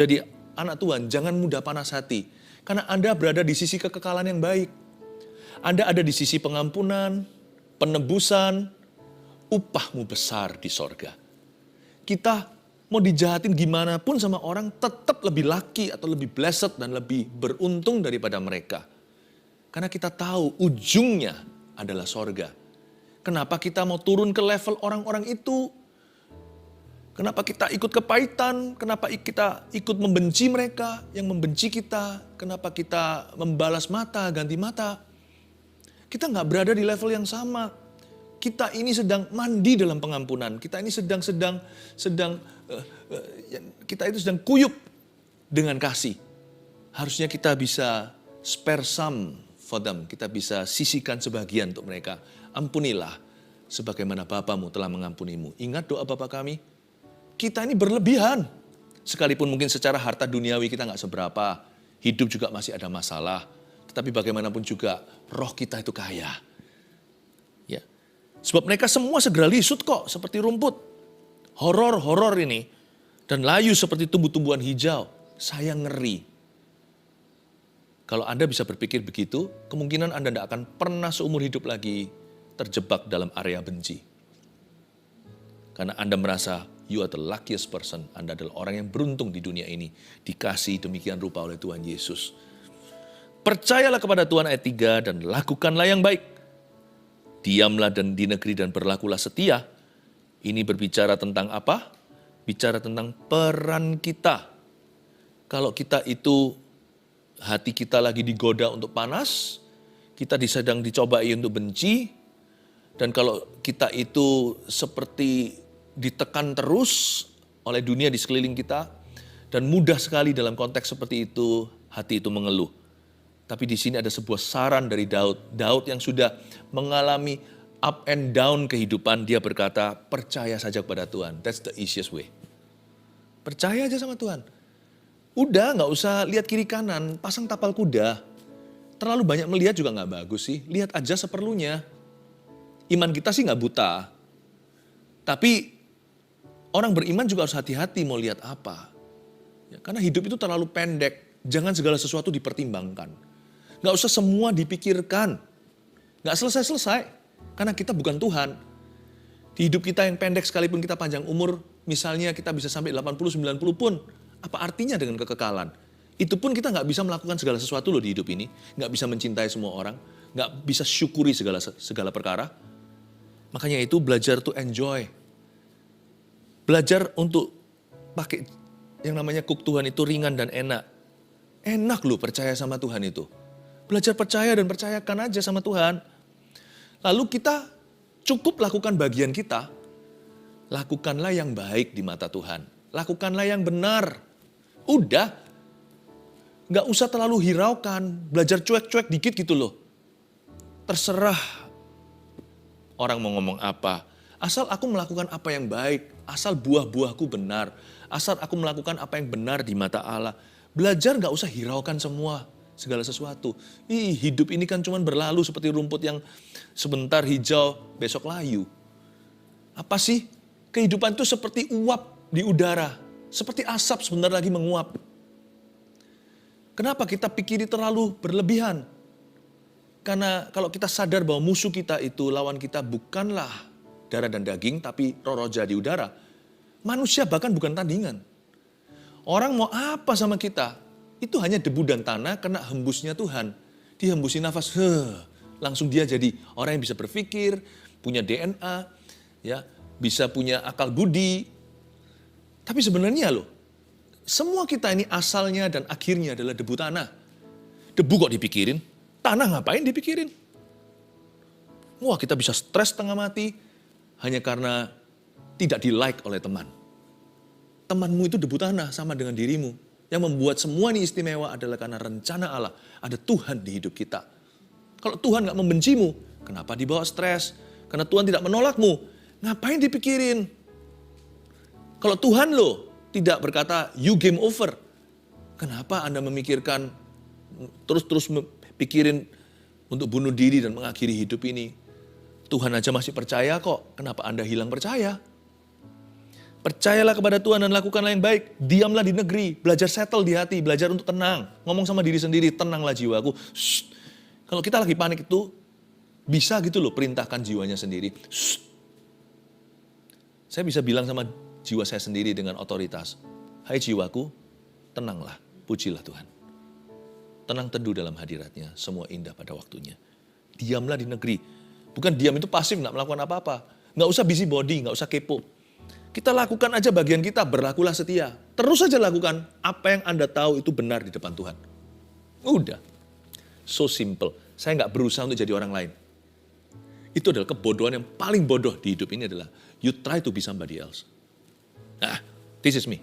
Jadi anak Tuhan, jangan mudah panas hati. Karena Anda berada di sisi kekekalan yang baik. Anda ada di sisi pengampunan, penebusan, upahmu besar di sorga. Kita mau dijahatin gimana pun sama orang, tetap lebih lucky atau lebih blessed dan lebih beruntung daripada mereka. Karena kita tahu ujungnya adalah sorga. Kenapa kita mau turun ke level orang-orang itu? Kenapa kita ikut kepahitan? Kenapa kita ikut membenci mereka yang membenci kita? Kenapa kita membalas mata, ganti mata? Kita nggak berada di level yang sama. Kita ini sedang mandi dalam pengampunan. Kita ini sedang kuyup dengan kasih. Harusnya kita bisa spare some for them. Kita bisa sisihkan sebagian untuk mereka. Ampunilah sebagaimana Bapamu telah mengampunimu. Ingat doa Bapa kami. Kita ini berlebihan. Sekalipun mungkin secara harta duniawi kita nggak seberapa. Hidup juga masih ada masalah. Tetapi bagaimanapun juga roh kita itu kaya. Ya. Sebab mereka semua segera lisut kok seperti rumput. Horor ini. Dan layu seperti tumbuh-tumbuhan hijau. Saya ngeri. Kalau Anda bisa berpikir begitu, kemungkinan Anda tidak akan pernah seumur hidup lagi terjebak dalam area benci. Karena Anda merasa you are the luckiest person. Anda adalah orang yang beruntung di dunia ini. Dikasih demikian rupa oleh Tuhan Yesus. Percayalah kepada Tuhan ayat 3 dan lakukanlah yang baik. Diamlah dan di negeri dan berlakulah setia. Ini berbicara tentang apa? Bicara tentang peran kita. Kalau kita itu, hati kita lagi digoda untuk panas, kita sedang dicobai untuk benci, dan kalau kita itu seperti ditekan terus oleh dunia di sekeliling kita, dan mudah sekali dalam konteks seperti itu, hati itu mengeluh. Tapi di sini ada sebuah saran dari Daud. Daud yang sudah mengalami up and down kehidupan, dia berkata, percaya saja kepada Tuhan. That's the easiest way. Percaya aja sama Tuhan. Udah gak usah lihat kiri kanan, pasang tapal kuda. Terlalu banyak melihat juga gak bagus sih. Lihat aja seperlunya. Iman kita sih gak buta. Tapi orang beriman juga harus hati-hati mau lihat apa. Ya, karena hidup itu terlalu pendek. Jangan segala sesuatu dipertimbangkan. Gak usah semua dipikirkan. Gak selesai-selesai. Karena kita bukan Tuhan. Di hidup kita yang pendek sekalipun kita panjang umur, misalnya kita bisa sampai 80-90 pun, apa artinya dengan kekekalan? Itu pun kita gak bisa melakukan segala sesuatu loh di hidup ini. Gak bisa mencintai semua orang. Gak bisa syukuri segala perkara. Makanya itu belajar to enjoy. Belajar untuk pakai yang namanya kuk Tuhan itu ringan dan enak. Enak loh percaya sama Tuhan itu. Belajar percaya dan percayakan aja sama Tuhan. Lalu kita cukup lakukan bagian kita. Lakukanlah yang baik di mata Tuhan. Lakukanlah yang benar. Udah. Gak usah terlalu hiraukan. Belajar cuek-cuek dikit gitu loh. Terserah orang mau ngomong apa. Asal aku melakukan apa yang baik. Asal buah-buahku benar. Asal aku melakukan apa yang benar di mata Allah. Belajar gak usah hiraukan semua. Segala sesuatu. Hidup ini kan cuma berlalu seperti rumput yang sebentar hijau, besok layu. Apa sih? Kehidupan itu seperti uap di udara. Seperti asap sebentar lagi menguap. Kenapa kita pikiri terlalu berlebihan? Karena kalau kita sadar bahwa musuh kita itu, lawan kita bukanlah darah dan daging, tapi roh-roh jahat di udara. Manusia bahkan bukan tandingan. Orang mau apa sama kita? Itu hanya debu dan tanah kena hembusnya Tuhan. Dihembusi nafas, langsung dia jadi orang yang bisa berpikir, punya DNA, ya, bisa punya akal budi. Tapi sebenarnya loh, semua kita ini asalnya dan akhirnya adalah debu tanah. Debu kok dipikirin? Tanah ngapain dipikirin? Wah, kita bisa stres setengah mati hanya karena tidak di-like oleh teman. Temanmu itu debu tanah sama dengan dirimu. Yang membuat semua ini istimewa adalah karena rencana Allah. Ada Tuhan di hidup kita. Kalau Tuhan gak membencimu, kenapa dibawa stres? Karena Tuhan tidak menolakmu, ngapain dipikirin? Kalau Tuhan loh tidak berkata, you game over. Kenapa Anda memikirkan, terus pikirin untuk bunuh diri dan mengakhiri hidup ini? Tuhan aja masih percaya kok, kenapa Anda hilang percaya? Percayalah kepada Tuhan dan lakukanlah yang baik. Diamlah di negeri, belajar settle di hati, belajar untuk tenang. Ngomong sama diri sendiri, tenanglah jiwaku. Shh. Kalau kita lagi panik itu, bisa gitu loh perintahkan jiwanya sendiri. Shh. Saya bisa bilang sama jiwa saya sendiri dengan otoritas. Hai jiwaku, tenanglah, pujilah Tuhan. Tenang teduh dalam hadiratnya, semua indah pada waktunya. Diamlah di negeri. Bukan diam itu pasif, nggak melakukan apa-apa. Nggak usah busybody, nggak usah kepo. Kita lakukan aja bagian kita, berlakulah setia. Terus saja lakukan apa yang Anda tahu itu benar di depan Tuhan. Udah. So simple. Saya nggak berusaha untuk jadi orang lain. Itu adalah kebodohan yang paling bodoh di hidup ini adalah you try to be somebody else. Nah, this is me.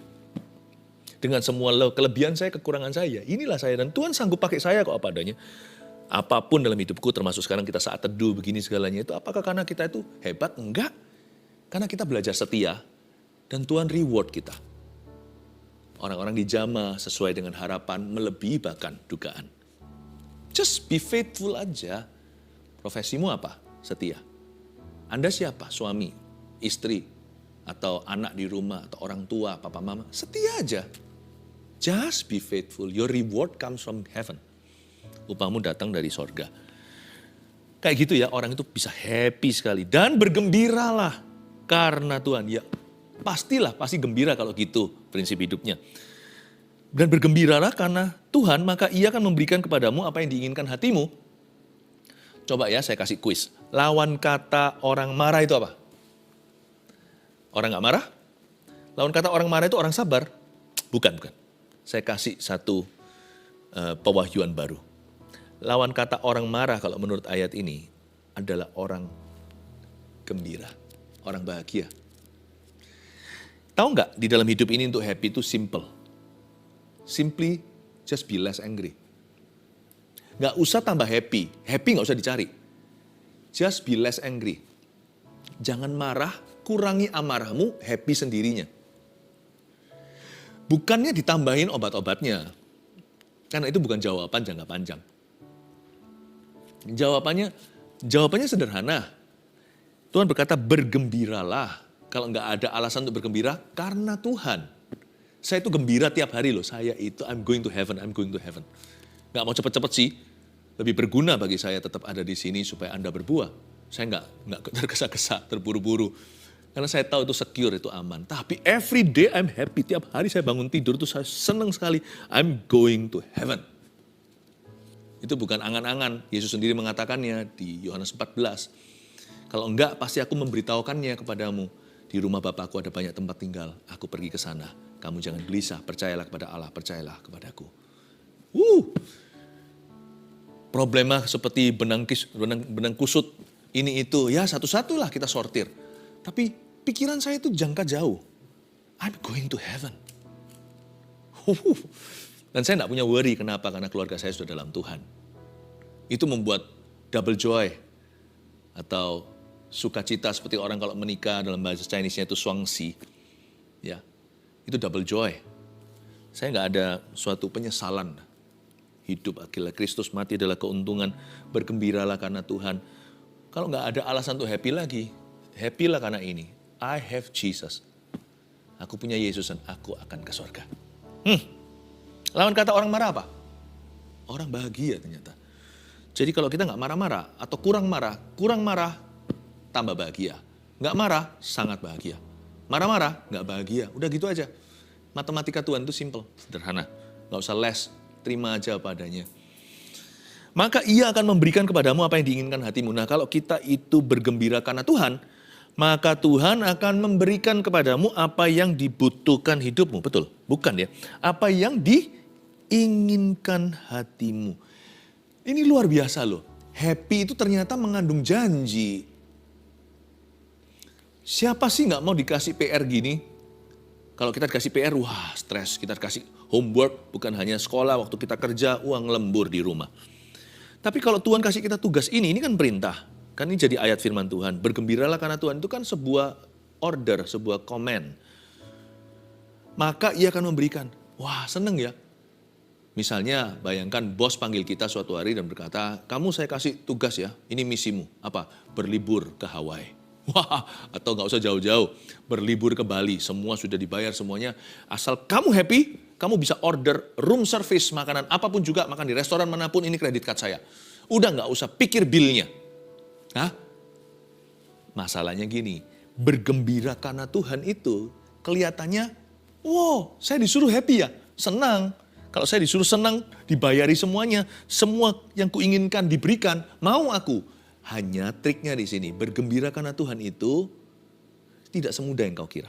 Dengan semua kelebihan saya, kekurangan saya, inilah saya. Dan Tuhan sanggup pakai saya kok apa adanya. Apapun dalam hidupku, termasuk sekarang kita saat teduh begini segalanya itu, apakah karena kita itu hebat? Enggak. Karena kita belajar setia. Dan Tuhan reward kita. Orang-orang di jamaah sesuai dengan harapan melebihi bahkan dugaan. Just be faithful aja. Profesimu apa? Setia. Anda siapa? Suami, istri, atau anak di rumah, atau orang tua, papa mama. Setia aja. Just be faithful. Your reward comes from heaven. Upahmu datang dari sorga. Kayak gitu ya, orang itu bisa happy sekali. Dan bergembiralah karena Tuhan. Ya, pasti gembira kalau gitu prinsip hidupnya. Dan bergembiralah karena Tuhan, maka Ia akan memberikan kepadamu apa yang diinginkan hatimu. Coba ya, saya kasih kuis. Lawan kata orang marah itu apa? Orang gak marah? Lawan kata orang marah itu orang sabar? Bukan. Saya kasih satu pewahyuan baru. Lawan kata orang marah kalau menurut ayat ini adalah orang gembira, orang bahagia. Tahu nggak, di dalam hidup ini untuk happy itu simple. Simply just be less angry. Nggak usah tambah happy. Happy nggak usah dicari. Just be less angry. Jangan marah, kurangi amarahmu, happy sendirinya. Bukannya ditambahin obat-obatnya. Karena itu bukan jawaban jangka panjang. Jawabannya sederhana. Tuhan berkata bergembiralah. Kalau nggak ada alasan untuk bergembira, karena Tuhan. Saya itu gembira tiap hari loh. Saya itu I'm going to heaven. Nggak mau cepet-cepet sih. Lebih berguna bagi saya tetap ada di sini supaya Anda berbuah. Saya nggak tergesa-gesa, terburu-buru. Karena saya tahu itu secure, itu aman. Tapi every day I'm happy. Tiap hari saya bangun tidur itu saya senang sekali. I'm going to heaven. Itu bukan angan-angan. Yesus sendiri mengatakannya di Yohanes 14. Kalau enggak, pasti aku memberitahukannya kepadamu. Di rumah Bapakku ada banyak tempat tinggal. Aku pergi ke sana. Kamu jangan gelisah. Percayalah kepada Allah. Percayalah kepadaku. Problema seperti benang kusut. Ini itu. Ya satu-satulah kita sortir. Tapi pikiran saya itu jangka jauh. I'm going to heaven. Dan saya tidak punya worry. Kenapa? Karena keluarga saya sudah dalam Tuhan. Itu membuat double joy. Atau sukacita seperti orang kalau menikah dalam bahasa Chinese-nya itu shuangxi. Ya, itu double joy. Saya nggak ada suatu penyesalan. Hidup akhirnya Kristus mati adalah keuntungan. Bergembiralah karena Tuhan. Kalau nggak ada alasan untuk happy lagi, happy lah karena ini. I have Jesus. Aku punya Yesus dan aku akan ke surga. Lawan kata orang marah apa? Orang bahagia ternyata. Jadi kalau kita nggak marah-marah atau kurang marah, tambah bahagia. Nggak marah, sangat bahagia. Marah-marah, nggak bahagia. Udah gitu aja. Matematika Tuhan itu simple, sederhana. Nggak usah les, terima aja padanya. Maka Ia akan memberikan kepadamu apa yang diinginkan hatimu. Nah kalau kita itu bergembira karena Tuhan, maka Tuhan akan memberikan kepadamu apa yang dibutuhkan hidupmu. Betul? Bukan ya? Apa yang diinginkan hatimu. Ini luar biasa loh. Happy itu ternyata mengandung janji. Siapa sih nggak mau dikasih PR gini? Kalau kita dikasih PR, wah stres. Kita dikasih homework, bukan hanya sekolah, waktu kita kerja, uang lembur di rumah. Tapi kalau Tuhan kasih kita tugas ini kan perintah. Kan ini jadi ayat firman Tuhan. Bergembiralah karena Tuhan itu kan sebuah order, sebuah command. Maka Ia akan memberikan. Wah seneng ya. Misalnya bayangkan bos panggil kita suatu hari dan berkata, kamu saya kasih tugas ya, ini misimu. Apa? Berlibur ke Hawaii. Wah, atau nggak usah jauh-jauh, berlibur ke Bali, semua sudah dibayar semuanya. Asal kamu happy, kamu bisa order room service, makanan apapun juga, makan di restoran manapun, ini kredit card saya. Udah nggak usah pikir bilnya. Hah? Masalahnya gini, bergembira karena Tuhan itu kelihatannya, wow, saya disuruh happy ya, senang. Kalau saya disuruh senang, dibayari semuanya, semua yang kuinginkan diberikan, mau aku. Hanya triknya di sini, bergembira karena Tuhan itu tidak semudah yang kau kira.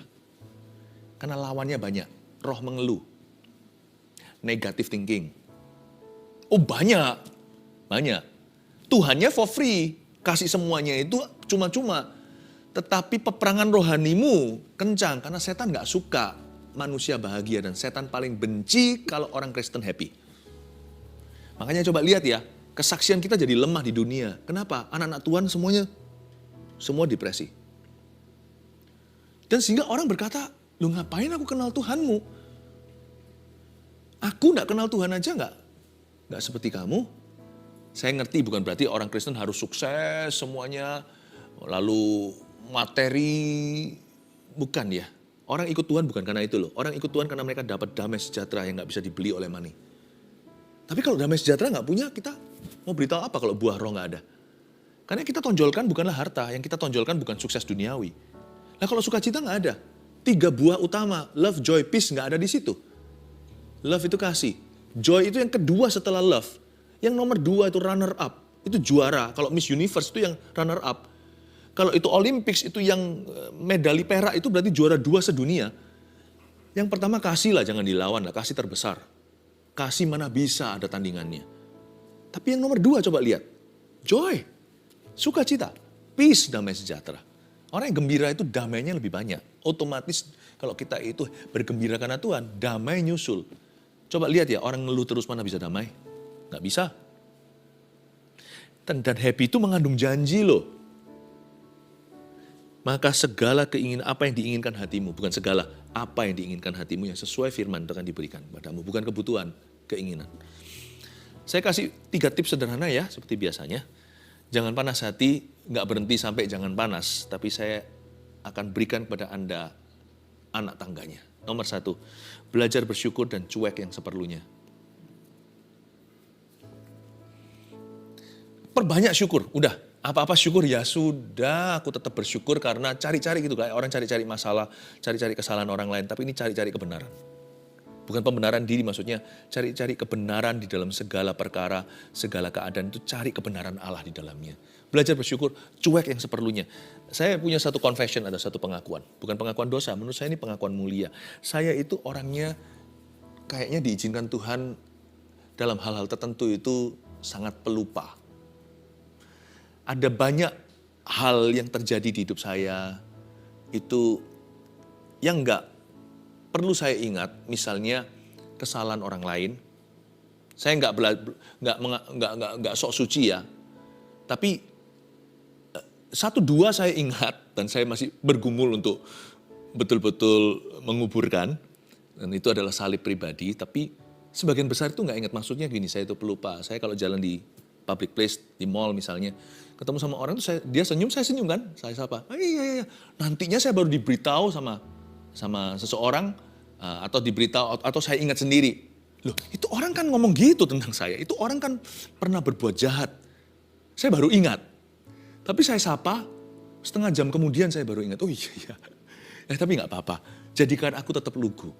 Karena lawannya banyak, roh mengeluh, negative thinking. Oh banyak. Tuhannya for free, kasih semuanya itu cuma-cuma. Tetapi peperangan rohanimu kencang karena setan gak suka manusia bahagia dan setan paling benci kalau orang Kristen happy. Makanya coba lihat ya, kesaksian kita jadi lemah di dunia. Kenapa? Anak-anak Tuhan semua depresi. Dan sehingga orang berkata, lu ngapain aku kenal Tuhanmu? Aku gak kenal Tuhan aja gak seperti kamu. Saya ngerti bukan berarti orang Kristen harus sukses semuanya, lalu materi, bukan ya. Orang ikut Tuhan bukan karena itu loh. Orang ikut Tuhan karena mereka dapat damai sejahtera yang gak bisa dibeli oleh money. Tapi kalau damai sejahtera gak punya, kita mau beritahu apa kalau buah roh gak ada? Karena yang kita tonjolkan bukanlah harta, yang kita tonjolkan bukan sukses duniawi. Nah kalau sukacita gak ada. 3 buah utama, love, joy, peace gak ada di situ. Love itu kasih. Joy itu yang kedua setelah love. Yang nomor 2 itu runner up. Itu juara. Kalau Miss Universe itu yang runner up. Kalau itu Olympics itu yang medali perak itu berarti juara 2 sedunia. Yang pertama kasih lah, jangan dilawan lah, kasih terbesar. Kasih mana bisa ada tandingannya. Tapi yang nomor 2 coba lihat. Joy, sukacita, peace, damai sejahtera. Orang yang gembira itu damainya lebih banyak. Otomatis kalau kita itu bergembira karena Tuhan, damai nyusul. Coba lihat ya, orang ngeluh terus mana bisa damai? Nggak bisa. Dan happy itu mengandung janji loh. Maka segala keinginan apa yang diinginkan hatimu, bukan segala, apa yang diinginkan hatimu yang sesuai firman akan diberikan padamu, bukan kebutuhan, keinginan. Saya kasih 3 tips sederhana ya, seperti biasanya. Jangan panas hati, nggak berhenti sampai jangan panas, tapi saya akan berikan kepada Anda anak tangganya. Nomor 1, belajar bersyukur dan cuek yang seperlunya. Perbanyak syukur, udah. Apa-apa syukur ya sudah, aku tetap bersyukur karena cari-cari gitu, kayak orang cari-cari masalah, cari-cari kesalahan orang lain, tapi ini cari-cari kebenaran. Bukan pembenaran diri maksudnya, cari-cari kebenaran di dalam segala perkara, segala keadaan itu cari kebenaran Allah di dalamnya. Belajar bersyukur, cuek yang seperlunya. Saya punya satu confession, ada satu pengakuan. Bukan pengakuan dosa, menurut saya ini pengakuan mulia. Saya itu orangnya kayaknya diizinkan Tuhan dalam hal-hal tertentu itu sangat pelupa. Ada banyak hal yang terjadi di hidup saya itu yang nggak perlu saya ingat, misalnya kesalahan orang lain. Saya nggak sok suci ya, tapi 1-2 saya ingat dan saya masih bergumul untuk betul-betul menguburkan. Dan itu adalah salib pribadi, tapi sebagian besar itu nggak ingat. Maksudnya gini, saya itu pelupa. Saya kalau jalan di public place, di mall misalnya, ketemu sama orang tuh dia senyum, saya senyum kan, saya sapa. Iya. Nantinya saya baru diberitahu sama seseorang atau diberitahu atau saya ingat sendiri. Loh, itu orang kan ngomong gitu tentang saya. Itu orang kan pernah berbuat jahat. Saya baru ingat. Tapi saya sapa, setengah jam kemudian saya baru ingat. Oh iya. Tapi nggak apa-apa. Jadikan aku tetap lugu.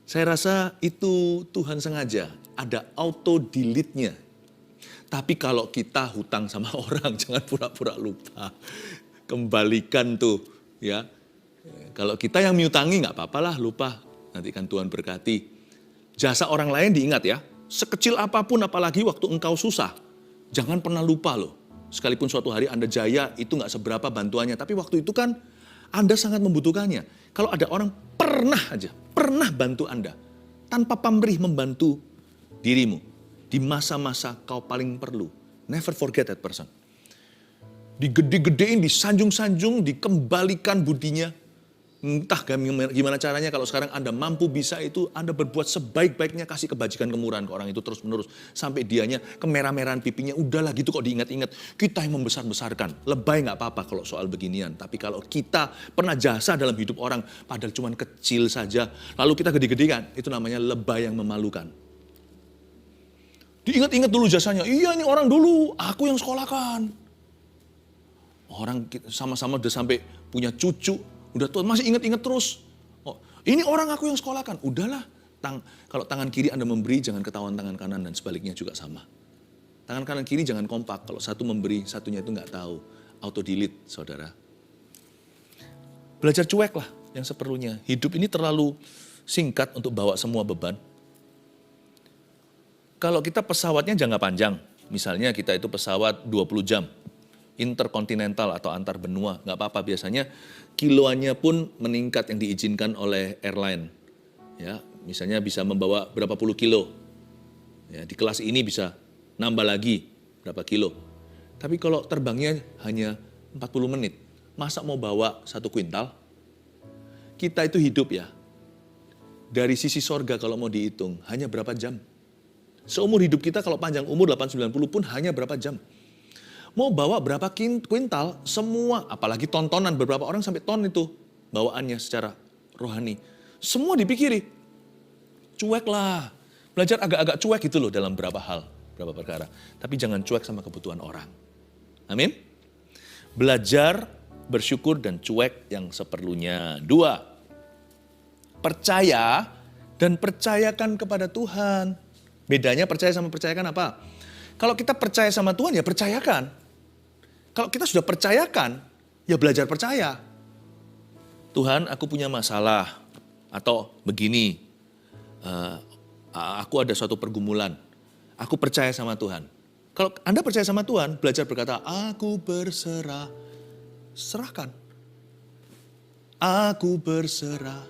Saya rasa itu Tuhan sengaja. Ada auto delete-nya. Tapi kalau kita hutang sama orang, jangan pura-pura lupa. Kembalikan tuh, ya. Kalau kita yang miutangi nggak apa-apalah, lupa. Nanti kan Tuhan berkati. Jasa orang lain diingat ya. Sekecil apapun, apalagi waktu engkau susah. Jangan pernah lupa loh. Sekalipun suatu hari Anda jaya, itu nggak seberapa bantuannya. Tapi waktu itu kan Anda sangat membutuhkannya. Kalau ada orang pernah bantu Anda. Tanpa pamrih membantu dirimu. Di masa-masa kau paling perlu. Never forget that person. Digede-gedein, disanjung-sanjung, dikembalikan budinya. Entah gimana caranya, kalau sekarang Anda mampu bisa itu, Anda berbuat sebaik-baiknya, kasih kebajikan kemurahan ke orang itu terus-menerus. Sampai dianya kemerah-merahan pipinya, udahlah gitu kok diingat-ingat. Kita yang membesar-besarkan. Lebay nggak apa-apa kalau soal beginian. Tapi kalau kita pernah jasa dalam hidup orang, padahal cuma kecil saja, lalu kita gede-gedekan, itu namanya lebay yang memalukan. Diingat-ingat dulu jasanya, iya ini orang dulu, aku yang sekolahkan. Orang sama-sama udah sampai punya cucu, udah tua, masih ingat-ingat terus. Oh, ini orang aku yang sekolahkan. Udahlah, kalau tangan kiri Anda memberi, jangan ketahuan tangan kanan, dan sebaliknya juga sama. Tangan kanan kiri jangan kompak. Kalau satu memberi, satunya itu nggak tahu. Auto delete, saudara. Belajar cuek lah yang seperlunya. Hidup ini terlalu singkat untuk bawa semua beban. Kalau kita pesawatnya jangka panjang, misalnya kita itu pesawat 20 jam, interkontinental atau antar benua, nggak apa-apa, biasanya kiloannya pun meningkat yang diizinkan oleh airline. Ya, misalnya bisa membawa berapa puluh kilo. Ya, di kelas ini bisa nambah lagi berapa kilo. Tapi kalau terbangnya hanya 40 menit, masa mau bawa 1 kuintal? Kita itu hidup ya, dari sisi sorga kalau mau dihitung, hanya berapa jam? Seumur hidup kita kalau panjang umur 8-90 pun hanya berapa jam? Mau bawa berapa kuintal, semua, apalagi tontonan, beberapa orang sampai ton itu bawaannya secara rohani. Semua dipikiri. Cuek lah. Belajar agak-agak cuek gitu loh dalam beberapa hal, beberapa perkara. Tapi jangan cuek sama kebutuhan orang. Amin. Belajar, bersyukur, dan cuek yang seperlunya. 2, percaya dan percayakan kepada Tuhan. Bedanya percaya sama percayakan apa? Kalau kita percaya sama Tuhan, ya percayakan. Kalau kita sudah percayakan, ya belajar percaya. Tuhan, aku punya masalah. Atau begini, aku ada suatu pergumulan. Aku percaya sama Tuhan. Kalau Anda percaya sama Tuhan, belajar berkata, aku berserah. Serahkan. Aku berserah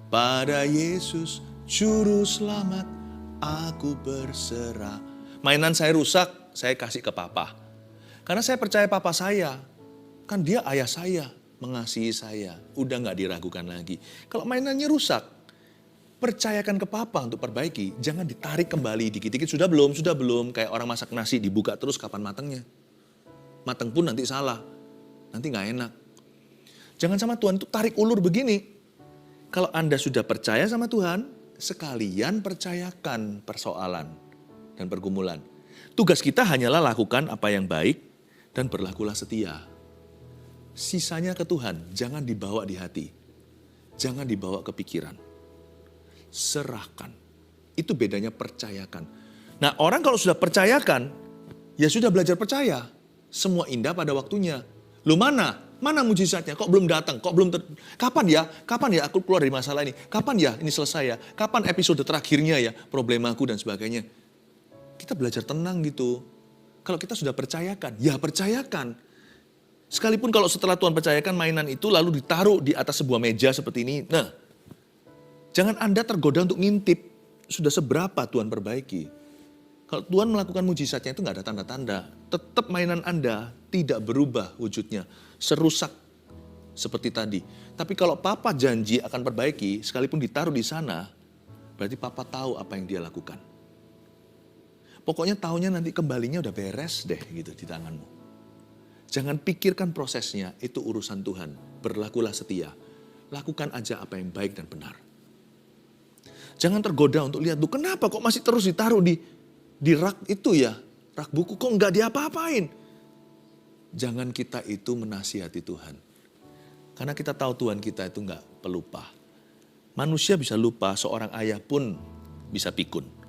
pada Yesus, Juru Selamat. Aku berserah. Mainan saya rusak, saya kasih ke papa. Karena saya percaya papa saya, kan dia ayah saya, mengasihi saya, udah gak diragukan lagi. Kalau mainannya rusak, percayakan ke papa untuk perbaiki, jangan ditarik kembali dikit-dikit, sudah belum, kayak orang masak nasi dibuka terus kapan matangnya. Matang pun nanti salah, nanti gak enak. Jangan sama Tuhan itu tarik ulur begini. Kalau Anda sudah percaya sama Tuhan, sekalian percayakan persoalan dan pergumulan. Tugas kita hanyalah lakukan apa yang baik dan berlakulah setia. Sisanya ke Tuhan, jangan dibawa di hati. Jangan dibawa ke pikiran. Serahkan. Itu bedanya percayakan. Nah, orang kalau sudah percayakan, ya sudah belajar percaya. Semua indah pada waktunya. Loh mana? Mana mujizatnya? Kok belum datang? Kapan ya? Kapan ya aku keluar dari masalah ini? Kapan ya ini selesai ya? Kapan episode terakhirnya ya? Problemaku dan sebagainya. Kita belajar tenang gitu. Kalau kita sudah percayakan, ya percayakan. Sekalipun kalau setelah Tuhan percayakan mainan itu lalu ditaruh di atas sebuah meja seperti ini. Nah, jangan Anda tergoda untuk ngintip. Sudah seberapa Tuhan perbaiki. Kalau Tuhan melakukan mujizatnya itu nggak ada tanda-tanda. Tetap mainan Anda tidak berubah wujudnya. Serusak seperti tadi. Tapi kalau Papa janji akan perbaiki, sekalipun ditaruh di sana, berarti Papa tahu apa yang dia lakukan. Pokoknya tahunya nanti kembalinya udah beres deh gitu di tanganmu. Jangan pikirkan prosesnya, itu urusan Tuhan. Berlakulah setia. Lakukan aja apa yang baik dan benar. Jangan tergoda untuk lihat, kenapa kok masih terus ditaruh di rak itu ya. Rak buku kok nggak diapa-apain. Jangan kita itu menasihati Tuhan. Karena kita tahu Tuhan kita itu nggak pelupa. Manusia bisa lupa, seorang ayah pun bisa pikun.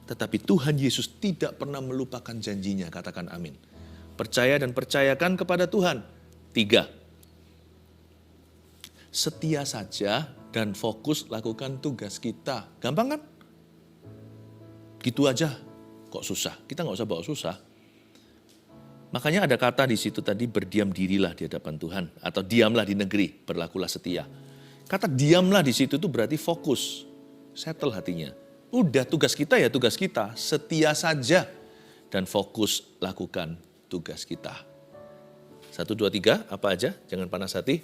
Tetapi Tuhan Yesus tidak pernah melupakan janjinya, katakan amin. Percaya dan percayakan kepada Tuhan. 3, setia saja dan fokus lakukan tugas kita. Gampang kan? Gitu aja, kok susah? Kita nggak usah bawa susah. Makanya ada kata di situ tadi, berdiam dirilah di hadapan Tuhan. Atau diamlah di negeri, berlakulah setia. Kata diamlah di situ itu berarti fokus. Settle hatinya. Udah tugas kita ya tugas kita, setia saja dan fokus lakukan tugas kita. 1, 2, 3, apa aja? Jangan panas hati.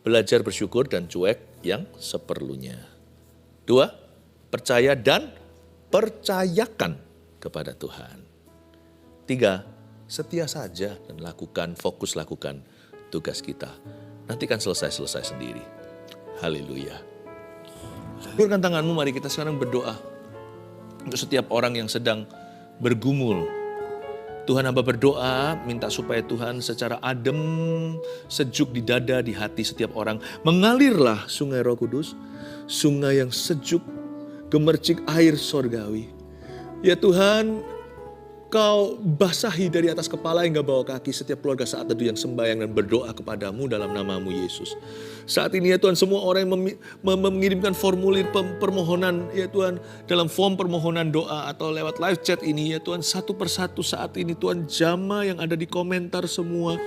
belajar bersyukur dan cuek yang seperlunya. 2, percaya dan percayakan kepada Tuhan. 3, setia saja dan fokus lakukan tugas kita. Nanti kan selesai sendiri. Haleluya. Ulurkan tanganmu, mari kita sekarang berdoa. Untuk setiap orang yang sedang bergumul. Tuhan, hamba berdoa, minta supaya Tuhan secara adem, sejuk di dada, di hati setiap orang. Mengalirlah sungai Roh Kudus, sungai yang sejuk, gemercik air sorgawi. Ya Tuhan, Kau basahi dari atas kepala hingga bawah kaki setiap keluarga saat teduh yang sembahyang dan berdoa kepadamu dalam nama-Mu Yesus. Saat ini ya Tuhan, semua orang yang mengirimkan formulir permohonan ya Tuhan, dalam form permohonan doa atau lewat live chat ini ya Tuhan, satu persatu saat ini Tuhan, jamaah yang ada di komentar semua.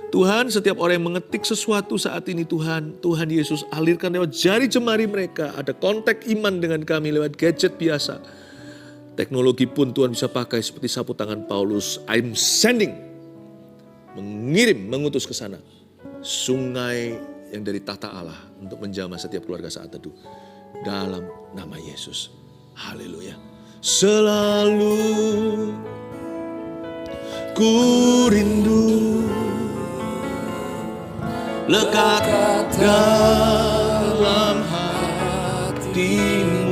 Tuhan, setiap orang yang mengetik sesuatu saat ini Tuhan Yesus alirkan lewat jari jemari mereka. Ada kontak iman dengan kami lewat gadget biasa. Teknologi pun Tuhan bisa pakai seperti sapu tangan Paulus. I'm sending, mengutus ke sana sungai yang dari tahta Allah untuk menjamah setiap keluarga saat teduh. Dalam nama Yesus. Haleluya. Selalu ku rindu lekat dalam hatimu,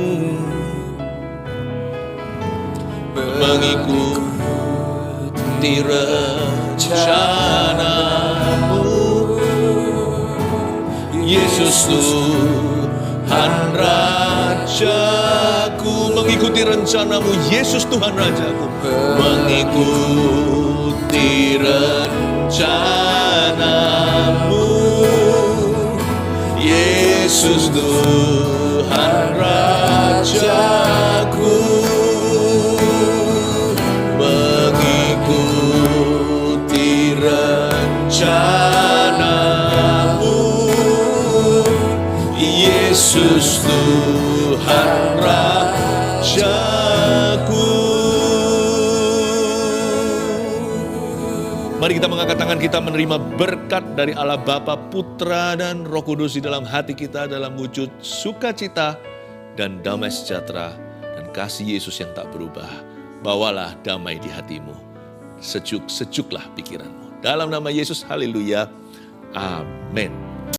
mengikuti rencanamu, Yesus Tuhan Rajaku. Mengikuti rencanamu, Yesus Tuhan Rajaku. Mengikuti rencanamu, Yesus Tuhan Rajaku. Mengikuti rencanamu, Yesus Tuhan Rajaku. Mari kita mengangkat tangan kita menerima berkat dari Allah Bapa, Putra, dan Roh Kudus di dalam hati kita dalam wujud sukacita dan damai sejahtera dan kasih Yesus yang tak berubah. Bawalah damai di hatimu, sejuklah pikiranmu. Dalam nama Yesus, haleluya, amin.